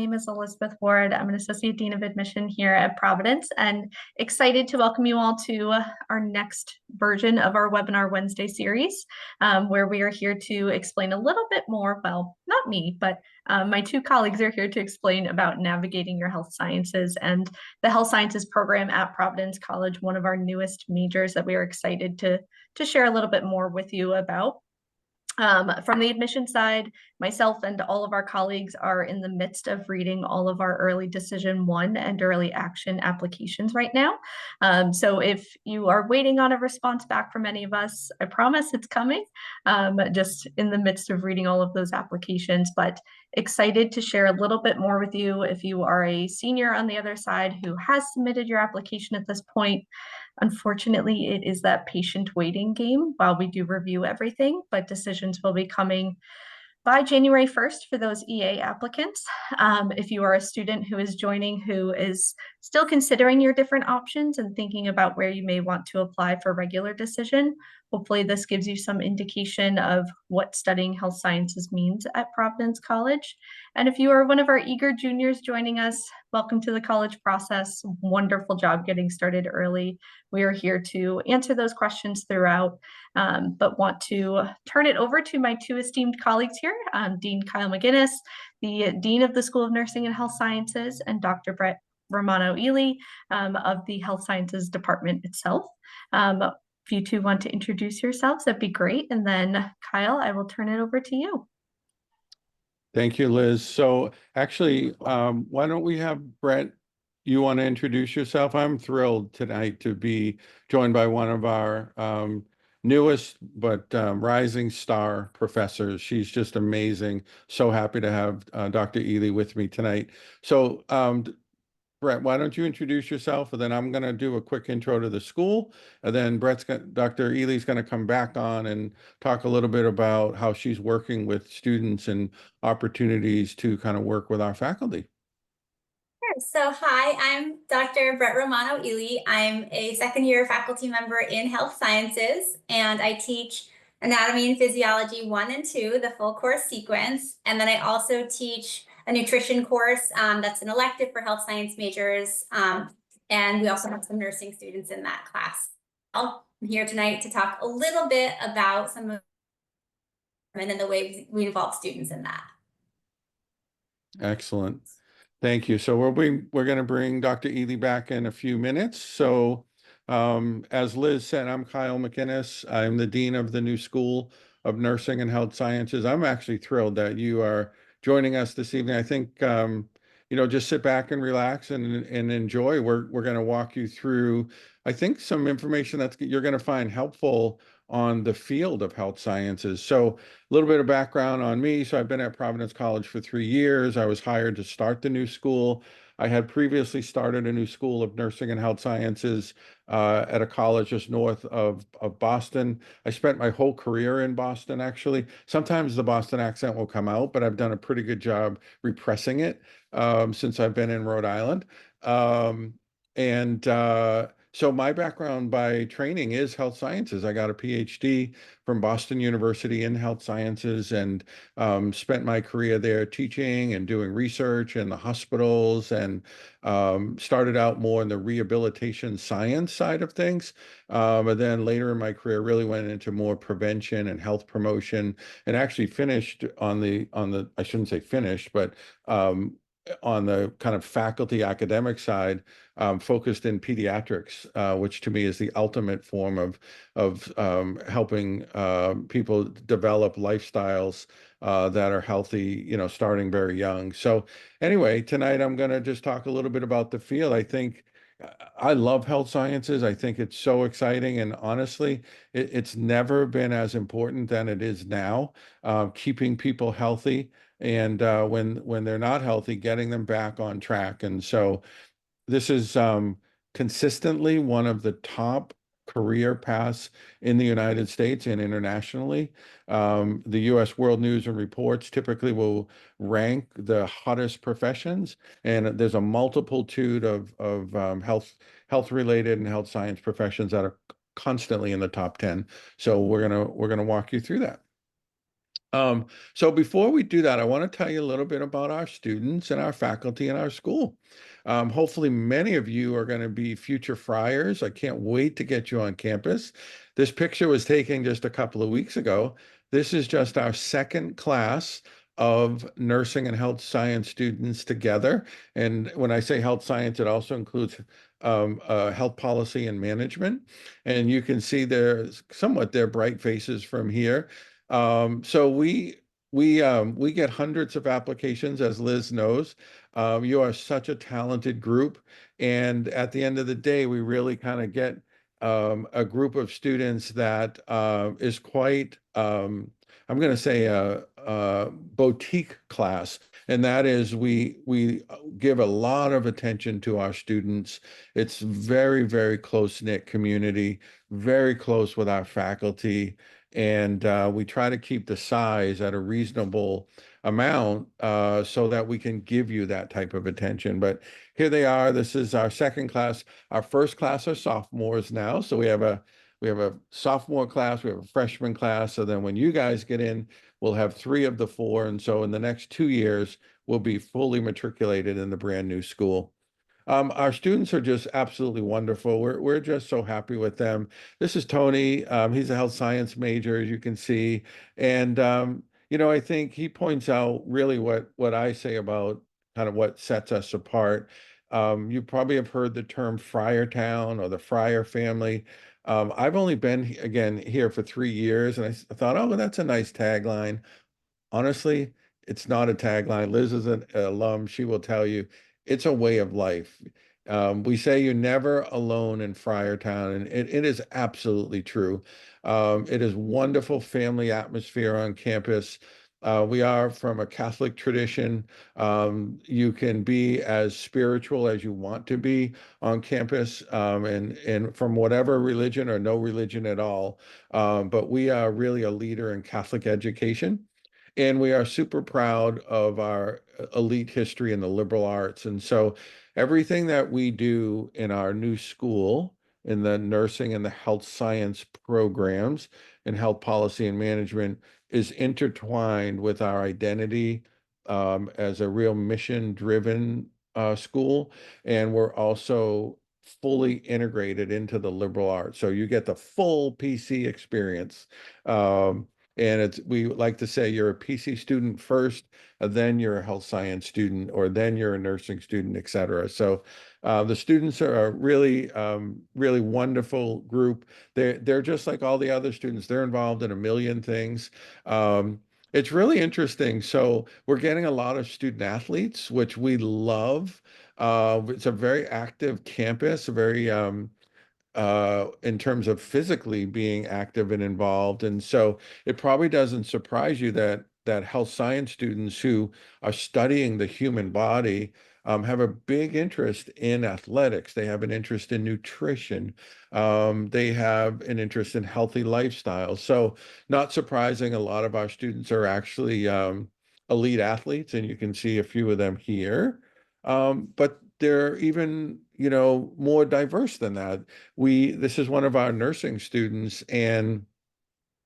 My name is Elizabeth Ward. I'm an Associate Dean of Admission here at Providence and excited to welcome you all to our next version of our Webinar Wednesday series, where we are here to explain a little bit more, well, not me, but my two colleagues are here to explain about navigating your health sciences and the health sciences program at Providence College, one of our newest majors that we are excited to share a little bit more with you about. From the admission side, myself and all of our colleagues are in the midst of reading all of our early decision one and early action applications right now. So if you are waiting on a response back from any of us, I promise it's coming. Just in the midst of reading all of those applications, but excited to share a little bit more with you. If you are a senior on the other side who has submitted your application at this point, unfortunately, it is that patient waiting game while we do review everything, but decisions will be coming by January 1st for those EA applicants. If you are a student who is joining who is still considering your different options and thinking about where you may want to apply for regular decision, hopefully this gives you some indication of what studying health sciences means at Providence College. And if you are one of our eager juniors joining us, welcome to the college process. Wonderful job getting started early. We are here to answer those questions throughout, but want to turn it over to my two esteemed colleagues here, Dean Kyle McInnis, the Dean of the School of Nursing and Health Sciences, and Dr. Romano Ely of the Health Sciences Department itself. If you two want to introduce yourselves, that'd be great. And then Kyle, I will turn it over to you. Thank you, Liz. So actually, why don't we have Brett, you want to introduce yourself? I'm thrilled tonight to be joined by one of our newest but rising star professors. She's just amazing. So happy to have Dr. Ely with me tonight. So Brett, why don't you introduce yourself, and then I'm going to do a quick intro to the school, and then Dr. Ely's going to come back on and talk a little bit about how she's working with students and opportunities to kind of work with our faculty. Sure. So hi, I'm Dr. Brett Romano Ely. I'm a second-year faculty member in health sciences, and I teach anatomy and physiology 1 and 2, the full course sequence. And then I also teach a nutrition course that's an elective for health science majors. And we also have some nursing students in that class. I'm here tonight to talk a little bit about some of and then the way we involve students in that. Excellent. Thank you. So we're going to bring Dr. Ely back in a few minutes. So as Liz said, I'm Kyle McInnis. I'm the Dean of the new School of Nursing and Health Sciences. I'm actually thrilled that you are joining us this evening. I think, just sit back and relax and enjoy. We're going to walk you through, I think, some information that you're going to find helpful on the field of health sciences. So a little bit of background on me. So I've been at Providence College for 3 years. I was hired to start the new school. I had previously started a new School of Nursing and Health Sciences at a college just north of Boston. I spent my whole career in Boston, actually. Sometimes the Boston accent will come out, but I've done a pretty good job repressing it since I've been in Rhode Island. So my background by training is health sciences. I got a PhD from Boston University in health sciences and spent my career there teaching and doing research in the hospitals, and started out more in the rehabilitation science side of things. But then later in my career really went into more prevention and health promotion, and actually finished on the I shouldn't say finished, but on the kind of faculty academic side, focused in pediatrics, which to me is the ultimate form of helping people develop lifestyles that are healthy, starting very young. So anyway, tonight I'm going to just talk a little bit about the field. I think I love health sciences. I think it's so exciting, and honestly, it's never been as important than it is now, keeping people healthy, and when they're not healthy, getting them back on track. And so this is consistently one of the top career paths in the United States and internationally. The U.S. World News and Reports typically will rank the hottest professions, and there's a multitude of health related and health science professions that are constantly in the top 10. So we're gonna walk you through that. So before we do that, I want to tell you a little bit about our students and our faculty in our school. Hopefully, many of you are going to be future friars. I can't wait to get you on campus. This picture was taken just a couple of weeks ago. This is just our second class of nursing and health science students together. And when I say health science, it also includes health policy and management. And you can see their bright faces from here. So we get hundreds of applications, as Liz knows. You are such a talented group, and at the end of the day, we really kind of get a group of students that is quite, I'm going to say, a boutique class, and that is we give a lot of attention to our students. It's very, very close-knit community, very close with our faculty. And we try to keep the size at a reasonable amount so that we can give you that type of attention. But here they are. This is our second class. Our first class are sophomores now. So we have a sophomore class, we have a freshman class. So then when you guys get in, we'll have 3 of the 4. And so in the next 2 years, we'll be fully matriculated in the brand new school. Our students are just absolutely wonderful. We're just so happy with them. This is Tony. He's a health science major, as you can see, and I think he points out really what I say about kind of what sets us apart. You probably have heard the term Friartown or the Friar family. I've only been again here for 3 years, and I thought, oh, well, that's a nice tagline. Honestly, it's not a tagline. Liz is an alum. She will tell you it's a way of life. We say you're never alone in Friartown, and it is absolutely true. It is wonderful family atmosphere on campus. We are from a Catholic tradition. You can be as spiritual as you want to be on campus, and from whatever religion or no religion at all. But we are really a leader in Catholic education. And we are super proud of our elite history in the liberal arts. And so everything that we do in our new school, in the nursing and the health science programs and health policy and management, is intertwined with our identity as a real mission-driven school. And we're also fully integrated into the liberal arts. So you get the full PC experience. And we like to say you're a PC student first, then you're a health science student, or then you're a nursing student, et cetera. So the students are a really, really wonderful group. They're just like all the other students. They're involved in a million things. It's really interesting. So we're getting a lot of student athletes, which we love. It's a very active campus, very in terms of physically being active and involved. And so it probably doesn't surprise you that health science students who are studying the human body have a big interest in athletics. They have an interest in nutrition. They have an interest in healthy lifestyles. So not surprising, a lot of our students are actually elite athletes, and you can see a few of them here. But they're even, more diverse than that. This is one of our nursing students, and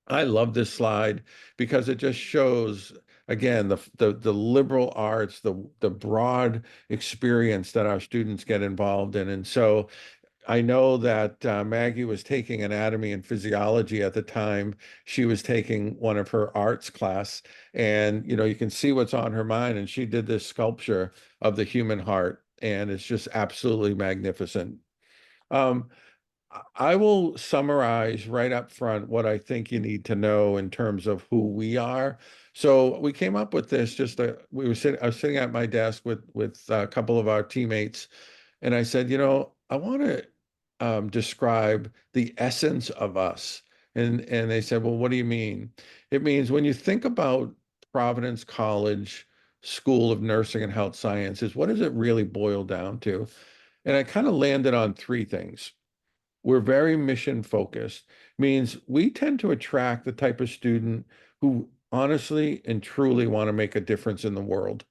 I love this slide because it just shows again the liberal arts, the broad experience that our students get involved in. And so I know that Maggie was taking anatomy and physiology at the time she was taking one of her arts class, and you can see what's on her mind. And she did this sculpture of the human heart, and it's just absolutely magnificent. Um, I will summarize right up front what I think you need to know in terms of who we are. So we came up with this I was sitting at my desk with a couple of our teammates, and I said, I want to describe the essence of us. And they said, well, what do you mean? It means when you think about Providence College School of Nursing and Health Sciences, what does it really boil down to? And I kind of landed on 3 things. We're very mission focused, means we tend to attract the type of student who honestly and truly want to make a difference in the world.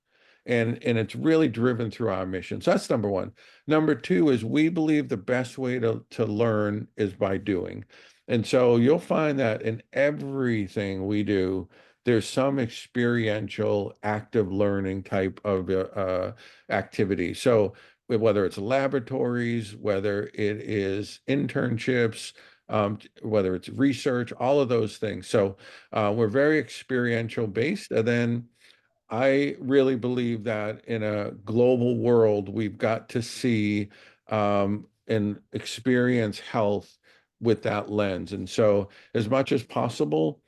And it's really driven through our mission. So that's number one. Number two is we believe the best way to learn is by doing. And so you'll find that in everything we do, there's some experiential active learning type of activity. So whether it's laboratories, whether it is internships, whether it's research, all of those things. So we're very experiential based. And then I really believe that in a global world, we've got to see and experience health with that lens. And so, as much as possible,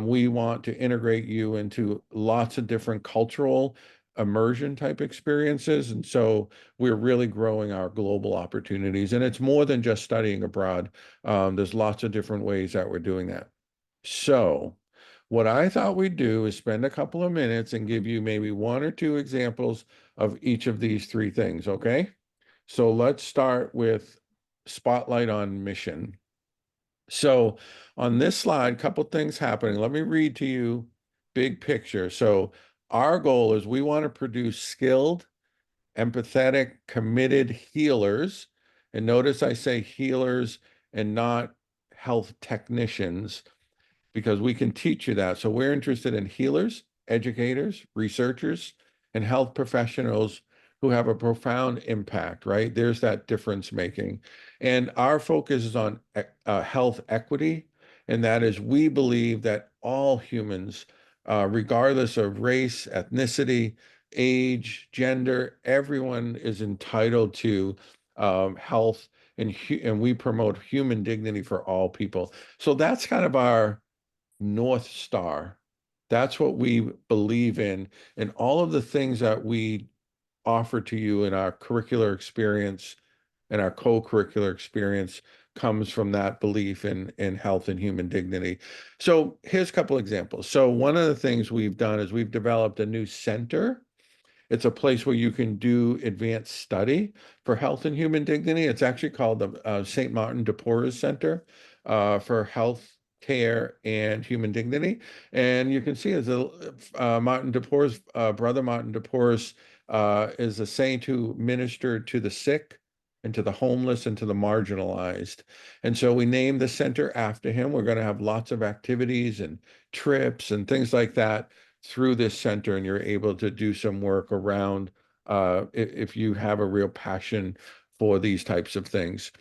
we want to integrate you into lots of different cultural immersion type experiences. And so, we're really growing our global opportunities. And it's more than just studying abroad. There's lots of different ways that we're doing that. So, what I thought we'd do is spend a couple of minutes and give you maybe one or two examples of each of these three things, okay? So let's start with spotlight on mission. So on this slide, a couple things happening. Let me read to you big picture. So our goal is we want to produce skilled, empathetic, committed healers. And notice I say healers and not health technicians, because we can teach you that. So we're interested in healers, educators, researchers, and health professionals who have a profound impact, right? There's that difference making. And our focus is on health equity. And that is, we believe that all humans, regardless of race, ethnicity, age, gender, everyone is entitled to health, and we promote human dignity for all people. So that's kind of our North Star. That's what we believe in. And all of the things that we offer to you in our curricular experience and our co-curricular experience comes from that belief in health and human dignity. So here's a couple examples. So one of the things we've done is we've developed a new center. It's a place where you can do advanced study for health and human dignity. It's actually called the St. Martin de Porres Center for Health Care and Human Dignity. And you can see as Martin de Porres, brother Martin de Porres, is a saint who ministered to the sick and to the homeless and to the marginalized. And so we named the center after him. We're going to have lots of activities and trips and things like that through this center, and you're able to do some work around if you have a real passion for these types of things.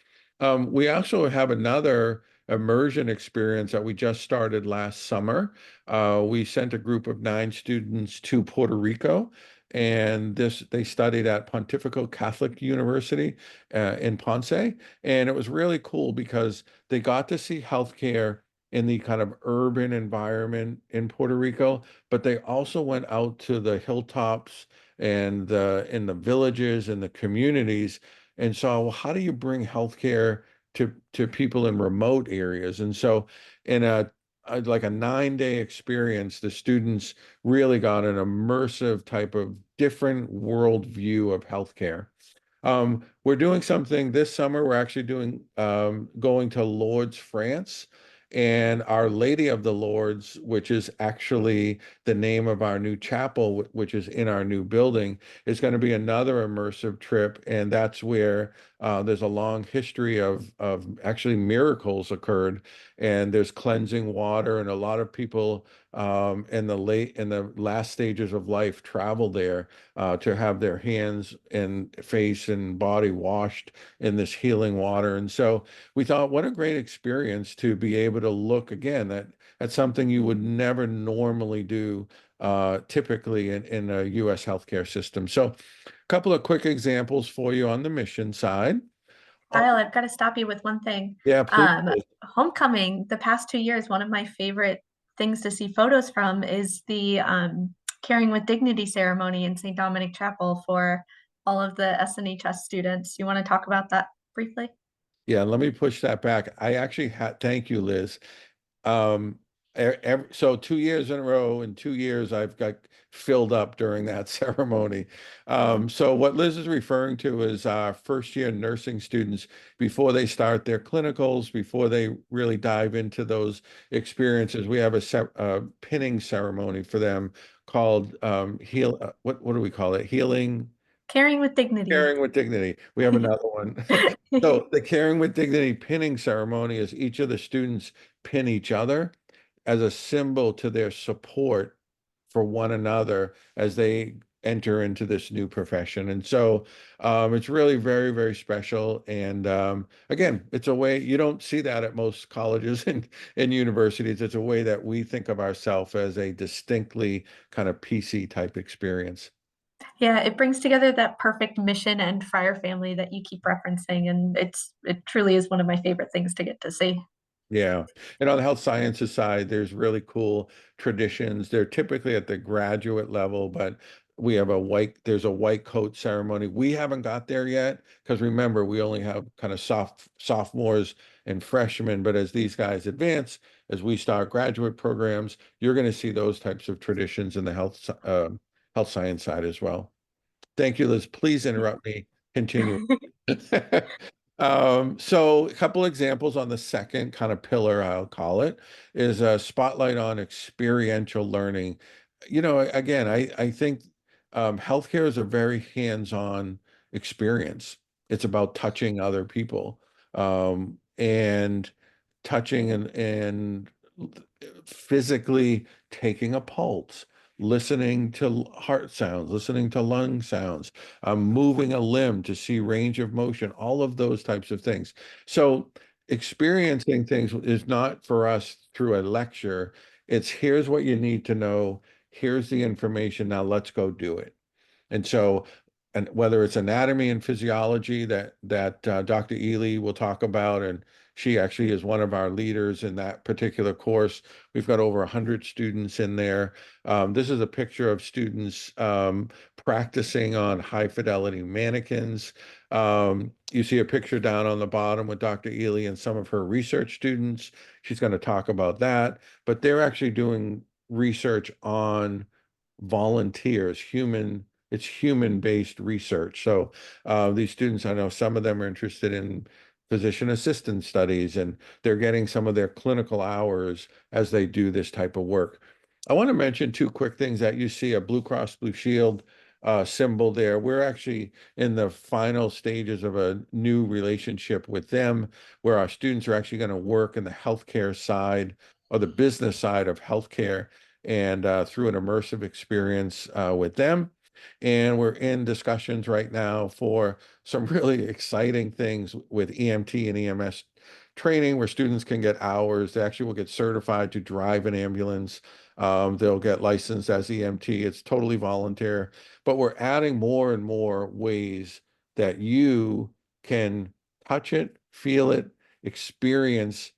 We also have another immersion experience that we just started last summer. We sent a group of 9 students to Puerto Rico, and they studied at Pontifical Catholic University in Ponce, and it was really cool because they got to see healthcare in the kind of urban environment in Puerto Rico, but they also went out to the hilltops and in the villages and the communities and saw, well, how do you bring healthcare to people in remote areas? And so in like a 9-day experience, the students really got an immersive type of different worldview of healthcare. We're doing something this summer. We're actually going to Lourdes, France, and Our Lady of the Lourdes, which is actually the name of our new chapel, which is in our new building, is going to be another immersive trip. And that's where there's a long history of actually miracles occurred, and there's cleansing water, and a lot of people in the last stages of life travel there to have their hands and face and body washed in this healing water. And so we thought, what a great experience to be able to look again at something you would never normally do typically in a U.S. healthcare system. So a couple of quick examples for you on the mission side. Kyle, I've got to stop you with one thing. Yeah, please. Homecoming, the past 2 years, one of my favorite things to see photos from is the Caring with Dignity ceremony in St. Dominic Chapel for all of the SNHS students. You want to talk about that briefly? Yeah, let me push that back. I actually thank you, Liz. Um, so 2 years in a row, in 2 years, I've got filled up during that ceremony. So what Liz is referring to is first year nursing students before they start their clinicals, before they really dive into those experiences. We have a pinning ceremony for them called what do we call it? Caring with Dignity. Caring with Dignity. We have another one. So the Caring with Dignity pinning ceremony is each of the students pin each other as a symbol to their support for one another as they enter into this new profession. And so it's really very, very special. And again, it's a way you don't see that at most colleges and universities. It's a way that we think of ourselves as a distinctly kind of PC type experience. Yeah, it brings together that perfect mission and friar family that you keep referencing, and it truly is one of my favorite things to get to see. Yeah. And on the health sciences side, there's really cool traditions. They're typically at the graduate level, but there's a white coat ceremony. We haven't got there yet because remember, we only have kind of sophomores and freshmen. But as these guys advance, as we start graduate programs, you're going to see those types of traditions in the health science side as well. Thank you, Liz. Please interrupt me. Continue. So a couple examples on the second kind of pillar, I'll call it, is a spotlight on experiential learning. Again, I think healthcare is a very hands-on experience. It's about touching other people, and touching and physically taking a pulse, listening to heart sounds, listening to lung sounds, moving a limb to see range of motion, all of those types of things. So experiencing things is not for us through a lecture. It's here's what you need to know. Here's the information. Now let's go do it. And so, and whether it's anatomy and physiology that Dr. Ely will talk about, and she actually is one of our leaders in that particular course. We've got over 100 students in there. This is a picture of students practicing on high fidelity mannequins. You see a picture down on the bottom with Dr. Ely and some of her research students. She's going to talk about that, but they're actually doing research on volunteers, it's human-based research. So these students, I know some of them are interested in physician assistant studies, and they're getting some of their clinical hours as they do this type of work. I want to mention two quick things that you see a Blue Cross Blue Shield symbol there. We're actually in the final stages of a new relationship with them where our students are actually going to work in the healthcare side or the business side of healthcare and through an immersive experience with them. And we're in discussions right now for some really exciting things with EMT and EMS training where students can get hours. They actually will get certified to drive an ambulance. They'll get licensed as EMT. It's totally volunteer, but we're adding more and more ways that you can touch it, feel it, experience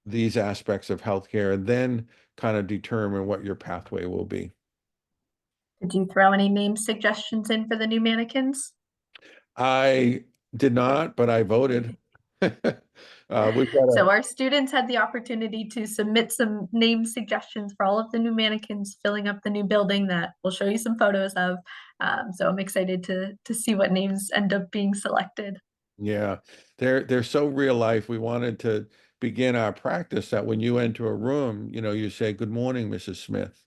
these aspects of healthcare, and then kind of determine what your pathway will be. Did you throw any name suggestions in for the new mannequins? I did not, but I voted. We've got So our students had the opportunity to submit some name suggestions for all of the new mannequins filling up the new building that we'll show you some photos of. So I'm excited to see what names end up being selected. yeah, they're so real life. We wanted to begin our practice that when you enter a room, you say, "Good morning, Mrs. Smith,"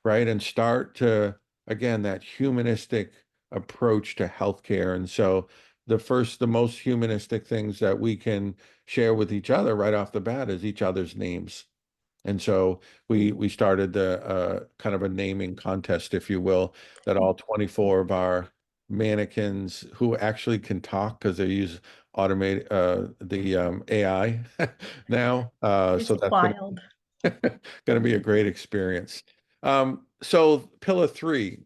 right? And start to, again, that humanistic approach to healthcare. And so the most humanistic things that we can share with each other right off the bat is each other's names. And so we started the kind of a naming contest, if you will, that all 24 of our mannequins who actually can talk because they use automate the AI now. It's So that's gonna wild. gonna be a great experience. So pillar three,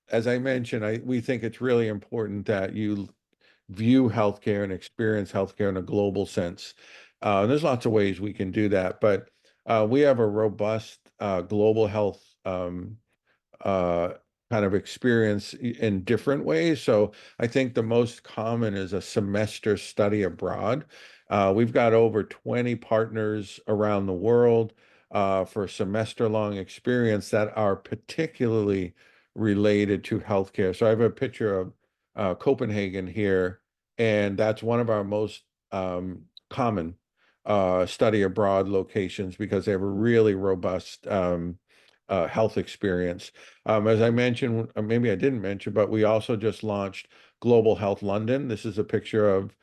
as I mentioned, we think it's really important that you view healthcare and experience healthcare in a global sense. There's lots of ways we can do that, but we have a robust global health uh, kind of experience in different ways. So I think the most common is a semester study abroad. We've got over 20 partners around the world for semester-long experience that are particularly related to healthcare. So I have a picture of Copenhagen here, and that's one of our most common study abroad locations because they have a really robust health experience. As I mentioned, maybe I didn't mention, but we also just launched Global Health London. This is a picture of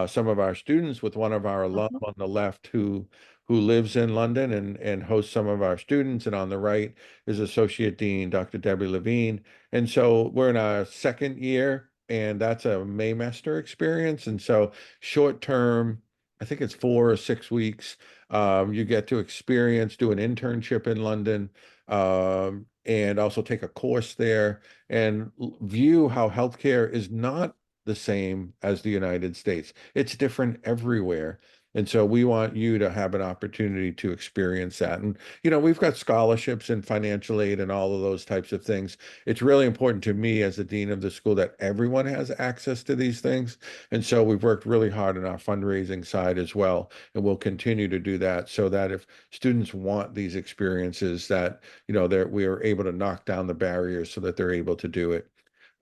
some of our students with one of our alum on the left who lives in London and hosts some of our students. And on the right is Associate Dean, Dr. Debbie Levine. And so we're in our second year, and that's a Maymester experience. And so short term, I think it's 4 or 6 weeks. You get to experience, do an internship in London, and also take a course there and view how healthcare is not the same as the United States. It's different everywhere. And so we want you to have an opportunity to experience that. And, we've got scholarships and financial aid and all of those types of things. It's really important to me as the dean of the school that everyone has access to these things. And so we've worked really hard on our fundraising side as well. And we'll continue to do that so that if students want these experiences that, we are able to knock down the barriers so that they're able to do it.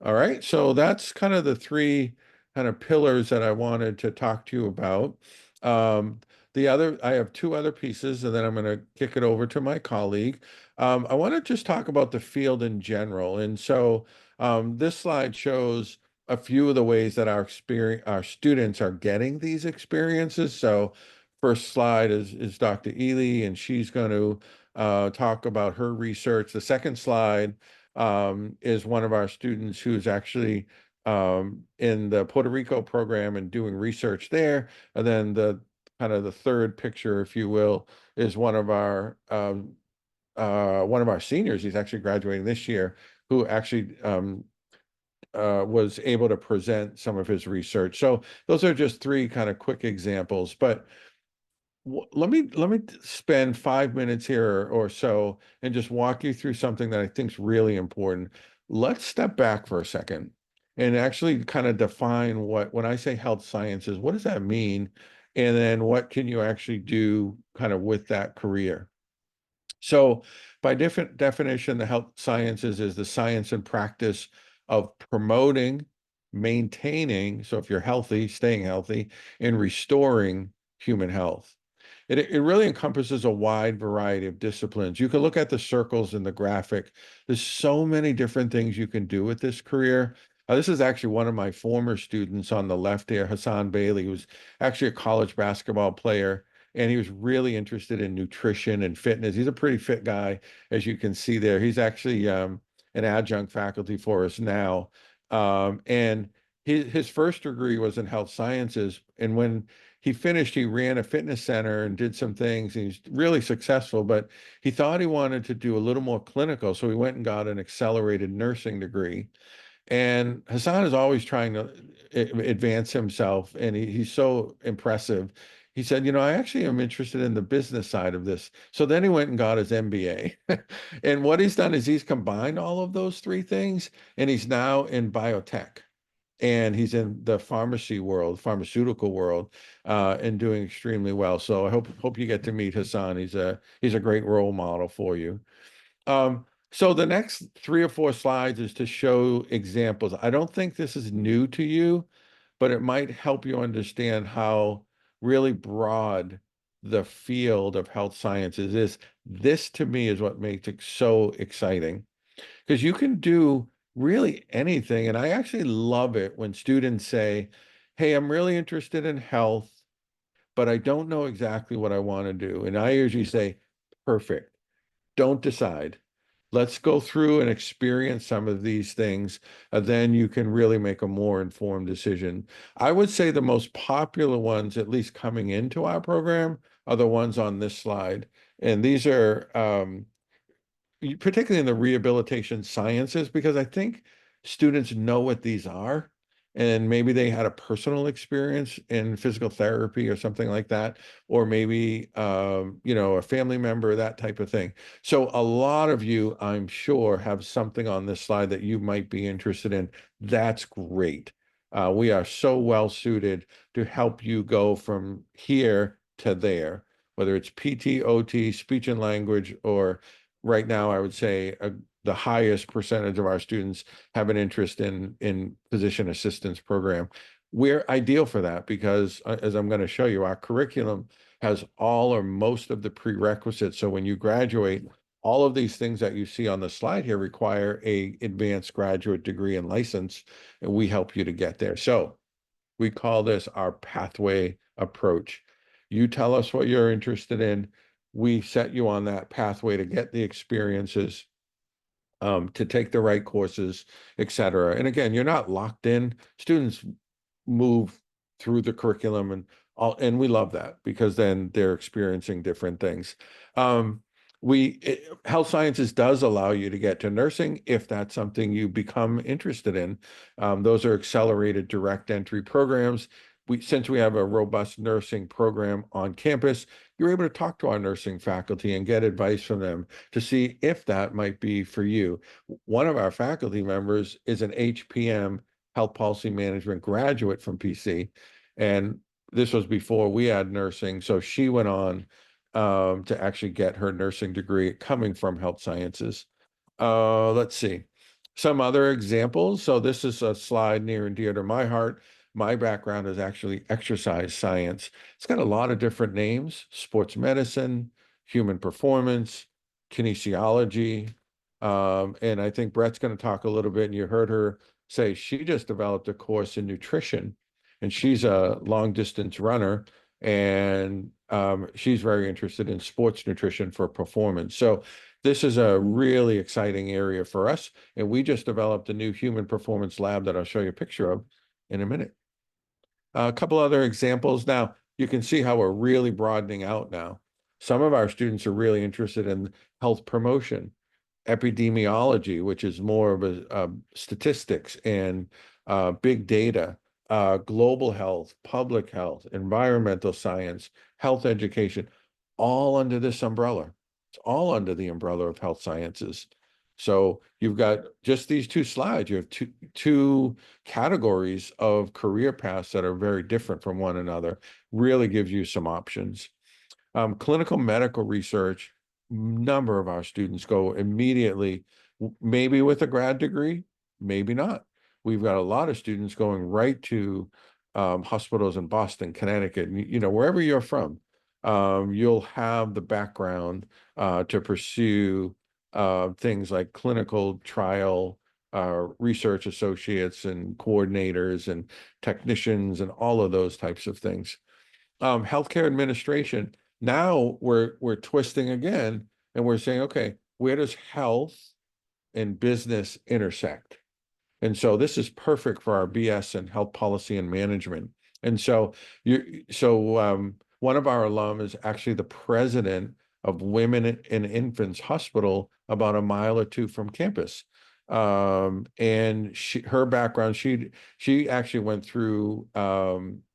All right, so that's kind of the three kind of pillars that I wanted to talk to you about. I have two other pieces, and then I'm going to kick it over to my colleague. I want to just talk about the field in general. And so this slide shows a few of the ways that our students are getting these experiences. So first slide is Dr. Ely, and she's going to talk about her research. The second slide is one of our students who's actually in the Puerto Rico program and doing research there. And then the kind of the third picture, if you will, is one of our seniors. He's actually graduating this year, who actually was able to present some of his research. So those are just three kind of quick examples, but let me spend 5 minutes here or so and just walk you through something that I think is really important. Let's step back for a second and actually kind of define when I say health sciences, what does that mean? And then what can you actually do kind of with that career? So by different definition, the health sciences is the science and practice of promoting, maintaining, so if you're healthy, staying healthy, and restoring human health. It really encompasses a wide variety of disciplines. You can look at the circles in the graphic. There's so many different things you can do with this career. This is actually one of my former students on the left here, Hassan Bailey, who's actually a college basketball player, and he was really interested in nutrition and fitness. He's a pretty fit guy, as you can see there. He's actually an adjunct faculty for us now. And his first degree was in health sciences. And when he finished, he ran a fitness center and did some things. He's really successful, but he thought he wanted to do a little more clinical. So he went and got an accelerated nursing degree. And Hassan is always trying to advance himself, and he's so impressive. He said, I actually am interested in the business side of this. So then he went and got his MBA. And what he's done is he's combined all of those three things, and he's now in biotech. And he's in the pharmaceutical world, and doing extremely well. So I hope you get to meet Hassan. He's a great role model for you. So the next 3 or 4 slides is to show examples. I don't think this is new to you, but it might help you understand how really broad the field of health sciences is. This to me is what makes it so exciting, because you can do really anything. And I actually love it when students say, hey, I'm really interested in health, but I don't know exactly what I want to do. And I usually say, perfect. Don't decide. Let's go through and experience some of these things, and then you can really make a more informed decision. I would say the most popular ones, at least coming into our program, are the ones on this slide. And these are particularly in the rehabilitation sciences, because I think students know what these are, and maybe they had a personal experience in physical therapy or something like that, or maybe a family member, that type of thing. So a lot of you, I'm sure, have something on this slide that you might be interested in. That's great. We are so well suited to help you go from here to there, whether it's PT, OT, speech and language, or right now, I would say the highest percentage of our students have an interest in physician assistance program. We're ideal for that because, as I'm going to show you, our curriculum has all or most of the prerequisites. So when you graduate, all of these things that you see on the slide here require a advanced graduate degree and license, and we help you to get there. So We call this our pathway approach. You tell us what you're interested in. We set you on that pathway to get the experiences, to take the right courses, et cetera. And again, you're not locked in. Students move through the curriculum and all, and we love that because then they're experiencing different things. Um, Health sciences does allow you to get to nursing if that's something you become interested in. Those are accelerated direct entry programs. Since we have a robust nursing program on campus, you're able to talk to our nursing faculty and get advice from them to see if that might be for you. One of our faculty members is an HPM, health policy management graduate from PC. And this was before we had nursing. So she went on to actually get her nursing degree coming from health sciences. Let's see. Some other examples. So this is a slide near and dear to my heart. My background is actually exercise science. It's got a lot of different names: sports medicine, human performance, kinesiology. And I think Brett's going to talk a little bit, and you heard her say she just developed a course in nutrition, and she's a long distance runner, and she's very interested in sports nutrition for performance. So this is a really exciting area for us, and we just developed a new human performance lab that I'll show you a picture of in a minute. A couple other examples. Now, you can see how we're really broadening out now. Some of our students are really interested in health promotion, epidemiology, which is more of a statistics and big data, global health, public health, environmental science, health education, all under this umbrella. It's all under the umbrella of health sciences. So you've got just these two slides. You have two categories of career paths that are very different from one another. Really gives you some options. Clinical medical research, number of our students go immediately, maybe with a grad degree, maybe not. We've got a lot of students going right to hospitals in Boston, Connecticut, you know, wherever you're from. You'll have the background to pursue things like clinical trial research associates and coordinators and technicians and all of those types of things. Healthcare administration. Now we're twisting again, and we're saying, okay, where does health and business intersect? And so this is perfect for our BS in health policy and management. And so one of our alum is actually the president of Women and Infants Hospital, about a mile or two from campus. And her background, she actually went through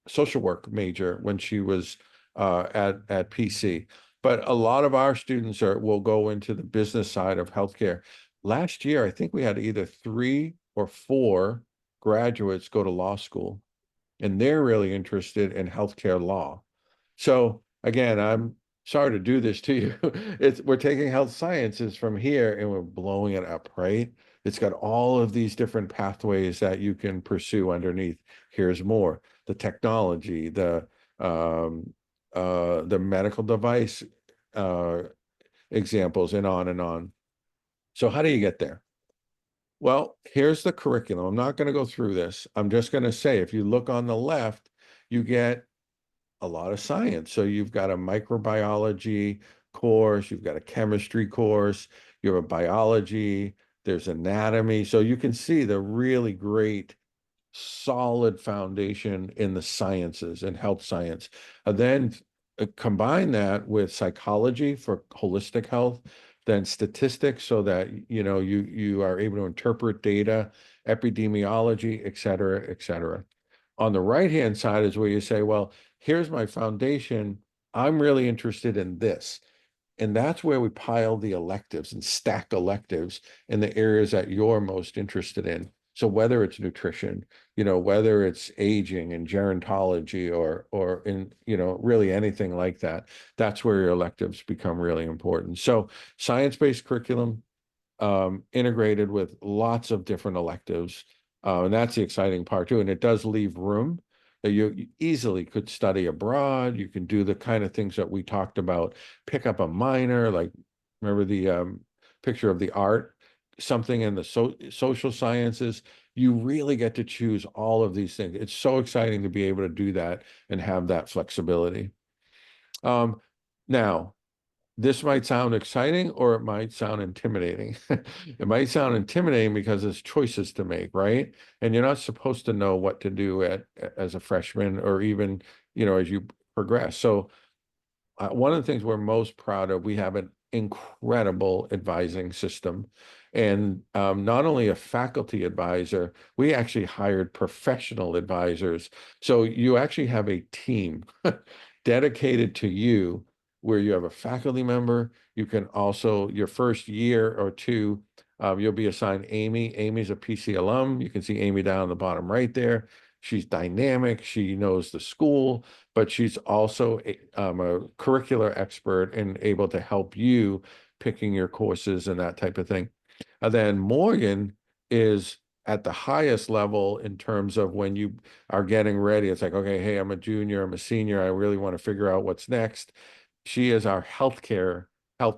social work major when she was at PC. But a lot of our students will go into the business side of healthcare. Last year, I think we had either 3 or 4 graduates go to law school, and they're really interested in healthcare law. So again, I'm sorry to do this to you. We're taking health sciences from here and we're blowing it up, right? It's got all of these different pathways that you can pursue underneath. Here's more: the technology, the medical device examples, and on and on. So how do you get there? Well, here's the curriculum. I'm not going to go through this. I'm just going to say, if you look on the left, you get a lot of science. So you've got a microbiology course, you've got a chemistry course, you have a biology, there's anatomy. So you can see the really great solid foundation in the sciences and health science. And then combine that with psychology for holistic health, then statistics so that you are able to interpret data, epidemiology, et cetera, et cetera. On the right-hand side is where you say, well, here's my foundation. I'm really interested in this. And that's where we pile the electives and stack electives in the areas that you're most interested in. So whether it's nutrition, whether it's aging and gerontology or in, really anything like that, that's where your electives become really important. So science-based curriculum, integrated with lots of different electives. And that's the exciting part too. And it does leave room that you easily could study abroad. You can do the kind of things that we talked about, pick up a minor, like remember the picture of the art, something in the social sciences, you really get to choose all of these things. It's so exciting to be able to do that and have that flexibility. Now, this might sound exciting or it might sound intimidating. It might sound intimidating because there's choices to make, right? And you're not supposed to know what to do as a freshman or even, as you progress. So one of the things we're most proud of, we have an incredible advising system. And not only a faculty advisor, we actually hired professional advisors. So you actually have a team dedicated to you, where you have a faculty member. You can also, your first year or two, you'll be assigned Amy. Amy's a PC alum. You can see Amy down the bottom right there. She's dynamic. She knows the school, but she's also a curricular expert and able to help you picking your courses and that type of thing. And then Morgan is at the highest level in terms of when you are getting ready. It's like, okay, hey, I'm a junior, I'm a senior, I really want to figure out what's next. She is our health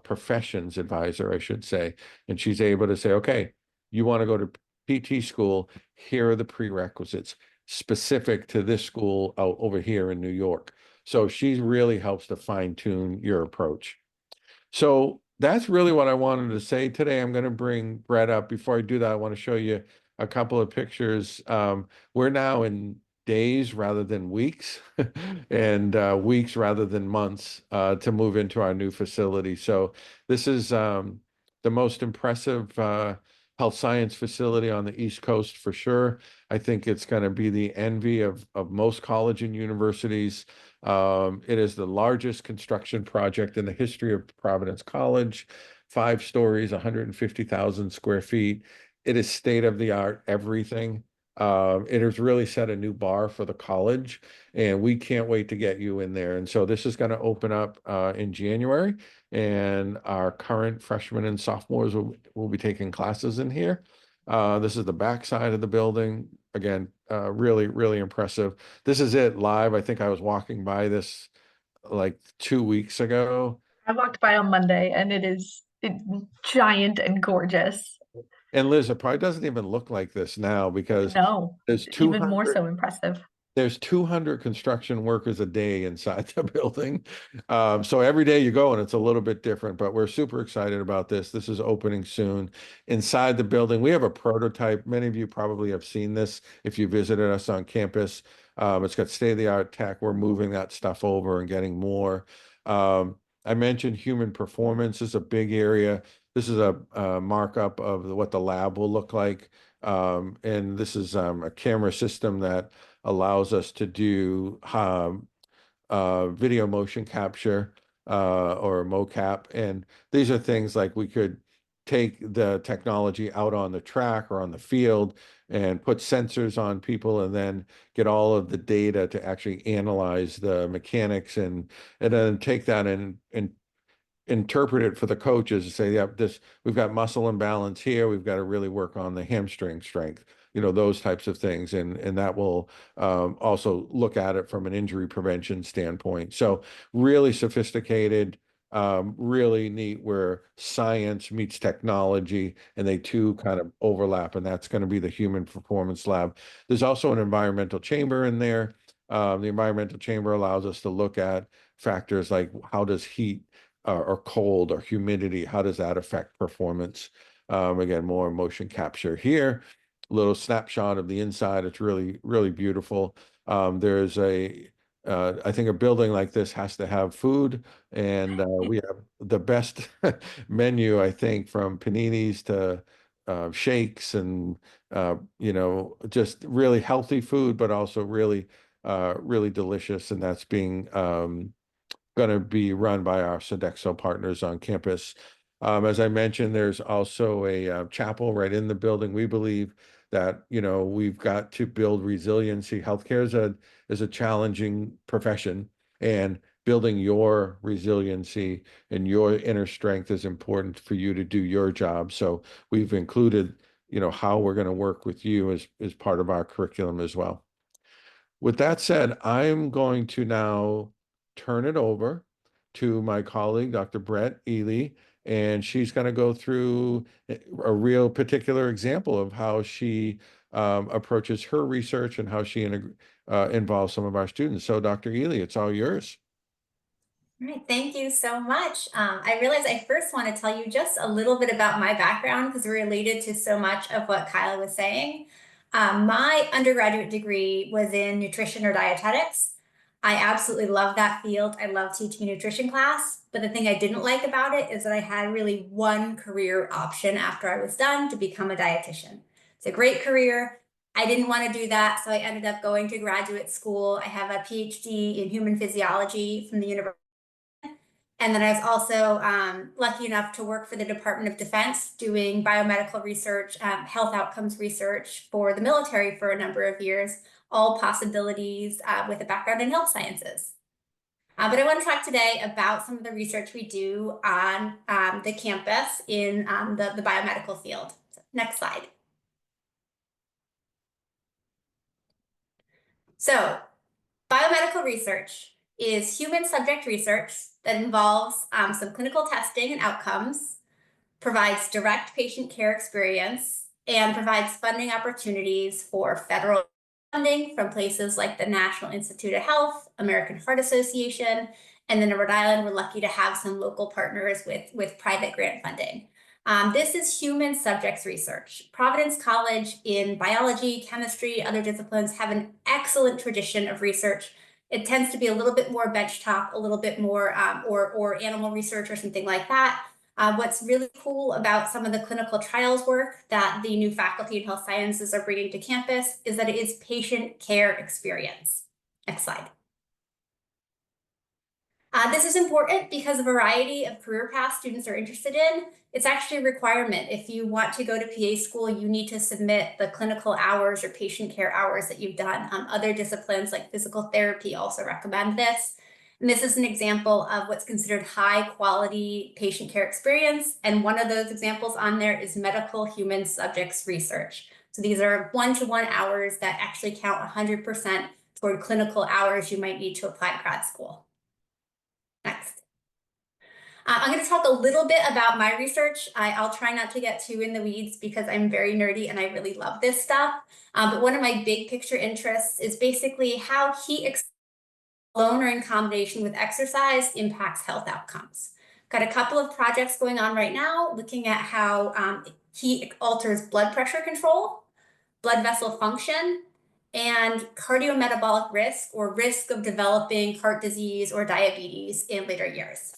professions advisor, I should say. And she's able to say, okay, you want to go to PT school, here are the prerequisites specific to this school out over here in New York. So she really helps to fine tune your approach. So that's really what I wanted to say today. I'm going to bring Brett up. Before I do that, I want to show you a couple of pictures. We're now in days rather than weeks and weeks rather than months to move into our new facility. So this is the most impressive health science facility on the East Coast for sure. I think it's going to be the envy of most college and universities. It is the largest construction project in the history of Providence College, 5 stories, 150,000 square feet. It is state of the art, everything. It has really set a new bar for the college, and we can't wait to get you in there. And so this is going to open up in January, and our current freshmen and sophomores will be taking classes in here. This is the back side of the building. Again, really, really impressive. This is it live. I think I was walking by this like 2 weeks ago. I walked by on Monday and it's giant and gorgeous. And Liz, it probably doesn't even look like this now because No, there's even more 200 so impressive. there's 200 construction workers a day inside the building. So every day you go and it's a little bit different, but we're super excited about this. This is opening soon. Inside the building, we have a prototype. Many of you probably have seen this if you visited us on campus. It's got state-of-the-art tech. We're moving that stuff over and getting more. I mentioned human performance is a big area. This is a markup of what the lab will look like. And this is a camera system that allows us to do video motion capture or mocap. And these are things like we could take the technology out on the track or on the field and put sensors on people and then get all of the data to actually analyze the mechanics and then take that and interpret it for the coaches to say, yeah, we've got muscle imbalance here. We've got to really work on the hamstring strength, those types of things. And that will also look at it from an injury prevention standpoint. So really sophisticated, really neat where science meets technology and they two kind of overlap. And that's going to be the human performance lab. There's also an environmental chamber in there. The environmental chamber allows us to look at factors like how does heat or cold or humidity, how does that affect performance? Again, more motion capture here. Little snapshot of the inside. It's really, really beautiful. There's I think a building like this has to have food, and we have the best menu, I think, from paninis to shakes and, just really healthy food, but also really, really delicious. And that's being going to be run by our Sodexo partners on campus. As I mentioned, there's also a chapel right in the building. We believe that, we've got to build resiliency. Healthcare is a challenging profession, and building your resiliency and your inner strength is important for you to do your job. So we've included, how we're going to work with you as part of our curriculum as well. With that said, I'm going to now turn it over to my colleague, Dr. Brett Ely, and she's going to go through a real particular example of how she approaches her research and how she involves some of our students. So Dr. Ely, it's all yours. All right, thank you so much. I realize I first want to tell you just a little bit about my background because we're related to so much of what Kyle was saying. My undergraduate degree was in nutrition or dietetics. I absolutely love that field. I love teaching a nutrition class, but the thing I didn't like about it is that I had really one career option after I was done to become a dietitian. It's a great career. I didn't want to do that, so I ended up going to graduate school. I have a PhD in human physiology from the University. And then I was also lucky enough to work for the Department of Defense doing biomedical research, health outcomes research for the military for a number of years, all possibilities with a background in health sciences. But I want to talk today about some of the research we do on the campus in the biomedical field. So, next slide. So, biomedical research is human subject research that involves some clinical testing and outcomes, provides direct patient care experience, and provides funding opportunities for federal funding from places like the National Institute of Health, American Heart Association, and then in Rhode Island, we're lucky to have some local partners with private grant funding. This is human subjects research. Providence College in biology, chemistry, other disciplines have an excellent tradition of research. It tends to be a little bit more benchtop, a little bit more or animal research or something like that. What's really cool about some of the clinical trials work that the new faculty in health sciences are bringing to campus is that it is patient care experience. Next slide. This is important because a variety of career paths students are interested in. It's actually a requirement. If you want to go to PA school, you need to submit the clinical hours or patient care hours that you've done. Other disciplines like physical therapy also recommend this. And this is an example of what's considered high quality patient care experience. And one of those examples on there is medical human subjects research. So these are one-to-one hours that actually count 100% toward clinical hours you might need to apply to grad school. Next. I'm going to talk a little bit about my research. I'll try not to get too in the weeds because I'm very nerdy and I really love this stuff. But one of my big picture interests is basically how heat alone or in combination with exercise impacts health outcomes. Got a couple of projects going on right now looking at how heat alters blood pressure control, blood vessel function, and cardiometabolic risk or risk of developing heart disease or diabetes in later years.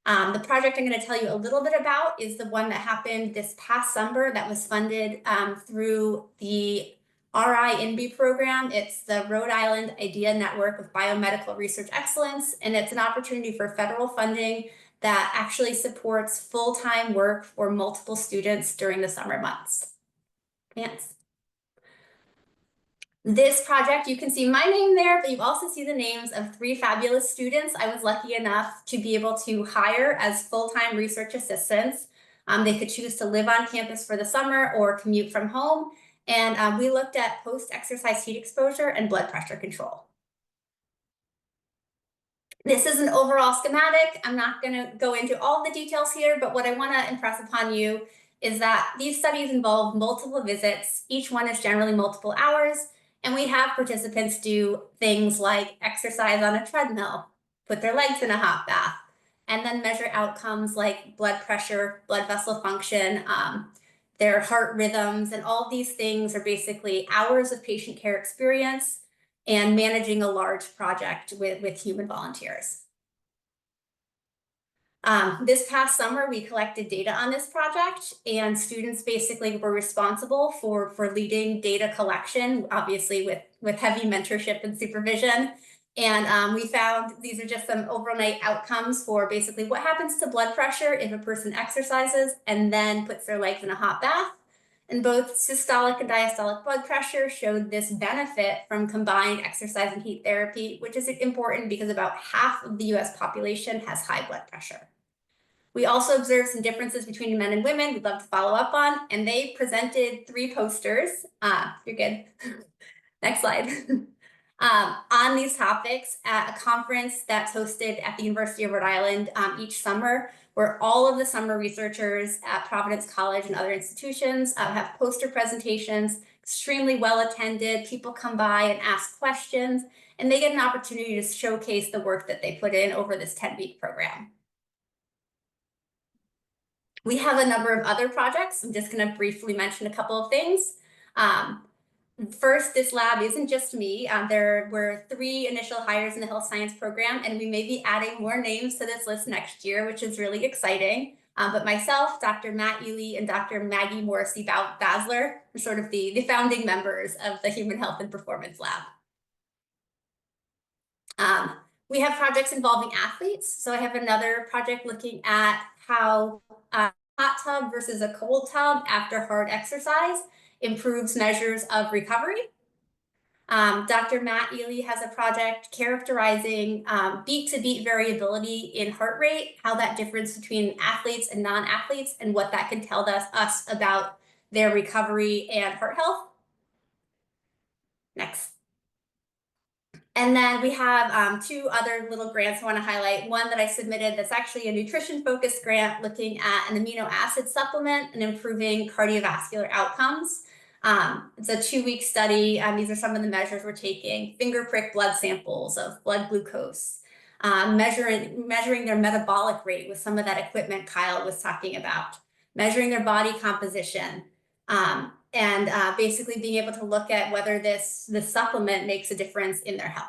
The project I'm going to tell you a little bit about is the one that happened this past summer that was funded through the RI-INBRE program. It's the Rhode Island Idea Network of Biomedical Research Excellence, and it's an opportunity for federal funding that actually supports full-time work for multiple students during the summer months. Yes. This project, you can see my name there, but you also see the names of 3 fabulous students I was lucky enough to be able to hire as full-time research assistants. They could choose to live on campus for the summer or commute from home. And we looked at post-exercise heat exposure and blood pressure control. This is an overall schematic. I'm not going to go into all the details here, but what I want to impress upon you is that these studies involve multiple visits. Each one is generally multiple hours. And we have participants do things like exercise on a treadmill, put their legs in a hot bath, and then measure outcomes like blood pressure, blood vessel function, their heart rhythms, and all these things are basically hours of patient care experience and managing a large project with human volunteers. This past summer, we collected data on this project, and students basically were responsible for leading data collection, obviously with heavy mentorship and supervision. And we found these are just some overnight outcomes for basically what happens to blood pressure if a person exercises and then puts their legs in a hot bath. And both systolic and diastolic blood pressure showed this benefit from combined exercise and heat therapy, which is important because about half of the US population has high blood pressure. We also observed some differences between men and women we'd love to follow up on, and they presented 3 posters. You're good. Next slide. On these topics at a conference that's hosted at the University of Rhode Island each summer, where all of the summer researchers at Providence College and other institutions have poster presentations extremely well attended. People come by and ask questions, and they get an opportunity to showcase the work that they put in over this 10-week program. We have a number of other projects. I'm just going to briefly mention a couple of things. First, this lab isn't just me. There were 3 initial hires in the health science program, and we may be adding more names to this list next year, which is really exciting. But myself, Dr. Matt Ely, and Dr. Maggie Morrissey Basler are sort of the founding members of the Human Health and Performance Lab. We have projects involving athletes. So I have another project looking at how a hot tub versus a cold tub after hard exercise improves measures of recovery. Dr. Matt Ely has a project characterizing beat-to-beat variability in heart rate, how that difference between athletes and non-athletes, and what that can tell us about their recovery and heart health. Next. And then we have 2 other little grants I want to highlight. One that I submitted that's actually a nutrition-focused grant looking at an amino acid supplement and improving cardiovascular outcomes. It's a 2-week study. These are some of the measures we're taking: finger prick blood samples of blood glucose, measuring their metabolic rate with some of that equipment Kyle was talking about, measuring their body composition, and basically being able to look at whether this supplement makes a difference in their health.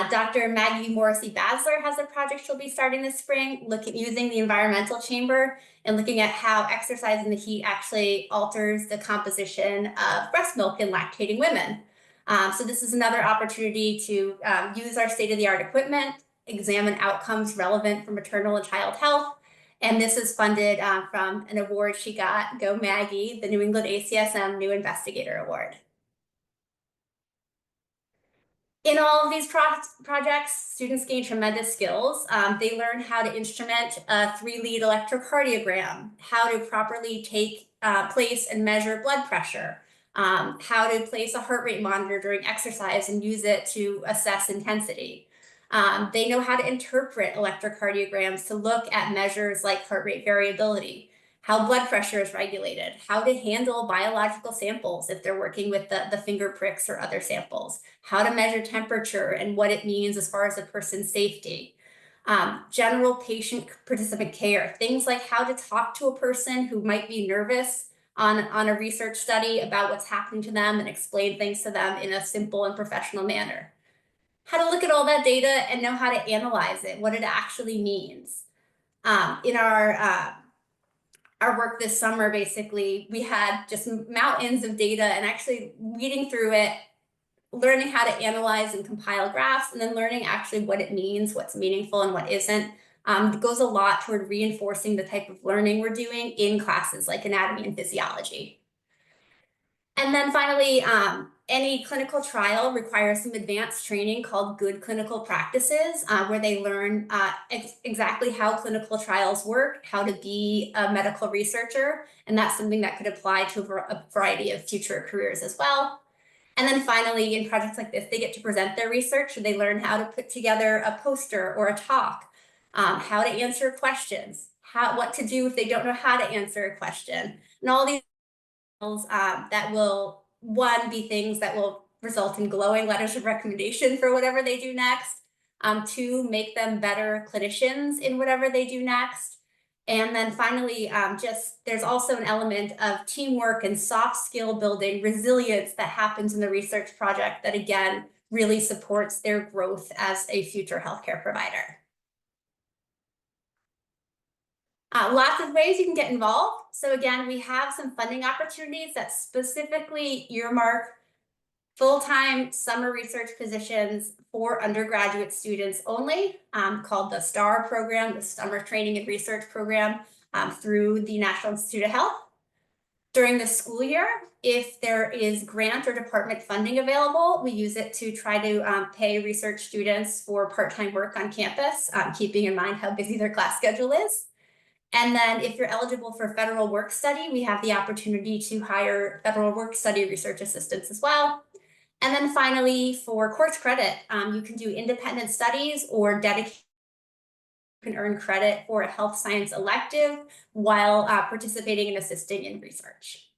Dr. Maggie Morrissey Basler has a project she'll be starting this spring, using the environmental chamber and looking at how exercise in the heat actually alters the composition of breast milk in lactating women. So this is another opportunity to use our state-of-the-art equipment, examine outcomes relevant for maternal and child health. And this is funded from an award she got, Go Maggie, the New England ACSM New Investigator Award. In all of these projects, students gain tremendous skills. They learn how to instrument a 3-lead electrocardiogram, how to properly place and measure blood pressure, how to place a heart rate monitor during exercise and use it to assess intensity. They know how to interpret electrocardiograms to look at measures like heart rate variability, how blood pressure is regulated, how to handle biological samples if they're working with the finger pricks or other samples, how to measure temperature and what it means as far as a person's safety. General patient participant care, things like how to talk to a person who might be nervous on a research study about what's happening to them and explain things to them in a simple and professional manner. How to look at all that data and know how to analyze it, what it actually means. In our work this summer, basically, we had just mountains of data and actually reading through it, learning how to analyze and compile graphs, and then learning actually what it means, what's meaningful and what isn't. It goes a lot toward reinforcing the type of learning we're doing in classes like anatomy and physiology. And then finally, any clinical trial requires some advanced training called good clinical practices, where they learn exactly how clinical trials work, how to be a medical researcher, and that's something that could apply to a variety of future careers as well. And then finally, in projects like this, they get to present their research, and they learn how to put together a poster or a talk, how to answer questions, what to do if they don't know how to answer a question, and all these that will, one, be things that will result in glowing letters of recommendation for whatever they do next. 2, make them better clinicians in whatever they do next. And then finally, there's also an element of teamwork and soft skill building, resilience that happens in the research project that, again, really supports their growth as a future healthcare provider. Lots of ways you can get involved. So again, we have some funding opportunities that specifically earmark full-time summer research positions for undergraduate students only, called the STAR program, the Summer Training and Research Program, through the National Institute of Health. During the school year, if there is grant or department funding available, we use it to try to pay research students for part-time work on campus, keeping in mind how busy their class schedule is. And then if you're eligible for federal work study, we have the opportunity to hire federal work study research assistants as well. And then finally, for course credit, you can do independent studies or dedicated. You can earn credit for a health science elective while participating and assisting in research.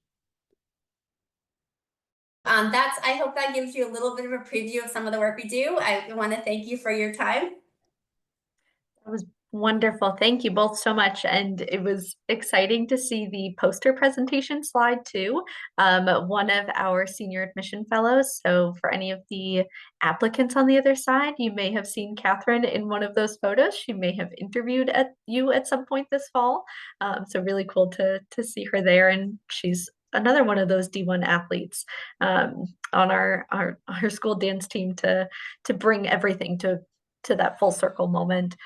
I hope that gives you a little bit of a preview of some of the work we do. I want to thank you for your time. That was wonderful. Thank you both so much. And it was exciting to see the poster presentation slide too. One of our senior admission fellows. So for any of the applicants on the other side, you may have seen Catherine in one of those photos. She may have interviewed at you at some point this fall. So really cool to see her there. And she's another one of those D1 athletes on our school dance team to bring everything to that full circle moment.